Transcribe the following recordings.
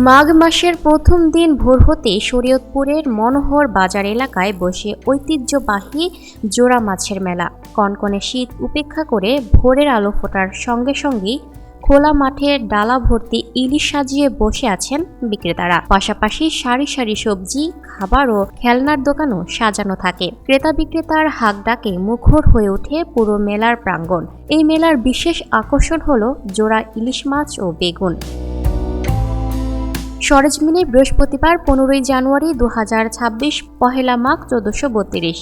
মাঘ মাসের প্রথম দিন ভোর হতেই শরীয়তপুরের মনোহর বাজার এলাকায় বসে ঐতিহ্যবাহী জোড়া মাছের মেলা। কনকনে শীত উপেক্ষা করে ভোরের আলো ফোটার সঙ্গে সঙ্গেই খোলা মাঠে ডালা ভর্তি ইলিশ সাজিয়ে বসে আছেন বিক্রেতারা। পাশাপাশি সারি সারি সবজি, খাবার ও খেলনার দোকানও সাজানো থাকে। ক্রেতা বিক্রেতার হাক ডাকে মুখর হয়ে ওঠে পুরো মেলার প্রাঙ্গণ। এই মেলার বিশেষ আকর্ষণ হলো জোড়া ইলিশ মাছ ও বেগুন। সরেজমিনে বৃহস্পতিবার 15 জানুয়ারি 2026 পহেলা মাঘ 1432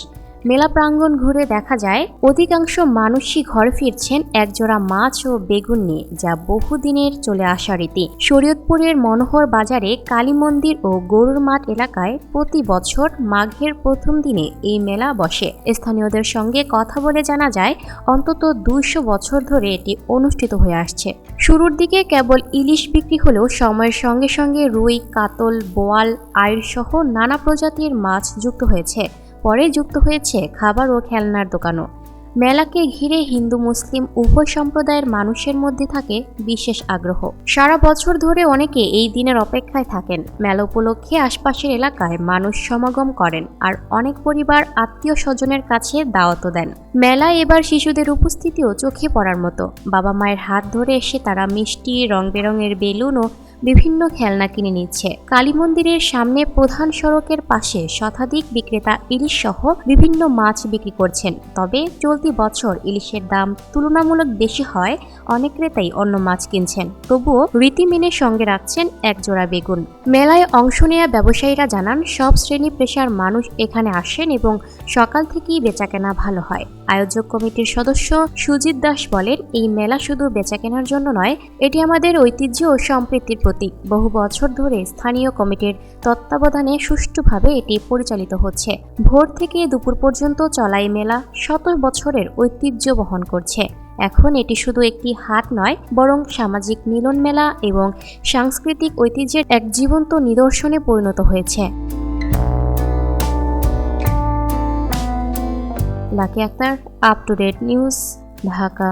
মেলা প্রাঙ্গণ ঘুরে দেখা যায় অধিকাংশ মানুষই ঘরে ফিরছেন একজোড়া মাছ ও বেগুন নিয়ে, যা বহুদিনের চলে আসা রীতি। শরীয়তপুরের মনোহর বাজারে কালী মন্দির ও গরুর মাঠ এলাকায় প্রতি বছর মাঘের প্রথম দিনে এই মেলা বসে। স্থানীয়দের সঙ্গে কথা বলে জানা যায় অন্তত 200 বছর ধরে এটি অনুষ্ঠিত হয়ে আসছে। শুরুর দিকে কেবল ইলিশ বিক্রি হলেও সময়ের সঙ্গে সঙ্গে রুই, কাতল, বোয়াল, আইড় সহ নানা প্রজাতির মাছ যুক্ত হয়েছে। পরে যুক্ত হয়েছে খাবার ও খেলনার দোকানও। মেলাকে ঘিরে হিন্দু মুসলিম উভয় সম্প্রদায়ের মানুষের মধ্যে থাকে বিশেষ আগ্রহ। সারা বছর ধরে অনেকে এই দিনের অপেক্ষায় থাকেন। মেলা উপলক্ষে আশপাশের এলাকায় মানুষ সমাগম করেন, আর অনেক পরিবার আত্মীয় স্বজনের কাছে দাওয়াতও দেন। মেলায় এবার শিশুদের উপস্থিতিও চোখে পড়ার মতো। বাবা মায়ের হাত ধরে এসে তারা মিষ্টি, রং বেরঙের বেলুন ও বিভিন্ন খেলনা কিনে নিচ্ছে। কালী মন্দিরের সামনে প্রধান সড়কের পাশে শতাধিক বিক্রেতা ইলিশ সহ বিভিন্ন মাছ বিক্রি করছেন। তবে চলতি বছর ইলিশের দাম তুলনামূলক বেশি হয় অনেক ক্রেতাই অন্য মাছ কিনছেন। তবুও রীতি মেনে সঙ্গে রাখছেন একজোড়া বেগুন। মেলায় অংশ নেওয়া ব্যবসায়ীরা জানান সব শ্রেণী পেশার মানুষ এখানে আসেন এবং সকাল থেকেই বেচাকেনা ভালো হয়। আয়োজক কমিটির সদস্য সুজিত দাস বলেন, এই মেলা শুধু বেচাকেনার জন্য নয়, এটি আমাদের ঐতিহ্য ও সম্প্রীতির প্রতীক। বহু বছর ধরে স্থানীয় কমিটির তত্ত্বাবধানে সুষ্ঠুভাবে এটি পরিচালিত হচ্ছে। ভোর থেকে দুপুর পর্যন্ত চলা এই মেলা শত বছরের ঐতিহ্য বহন করছে। এখন এটি শুধু একটি হাট নয়, বরং সামাজিক মিলন মেলা এবং সাংস্কৃতিক ঐতিহ্যের এক জীবন্ত নিদর্শনে পরিণত হয়েছে। Lucky Akter, up to date news, Dhaka.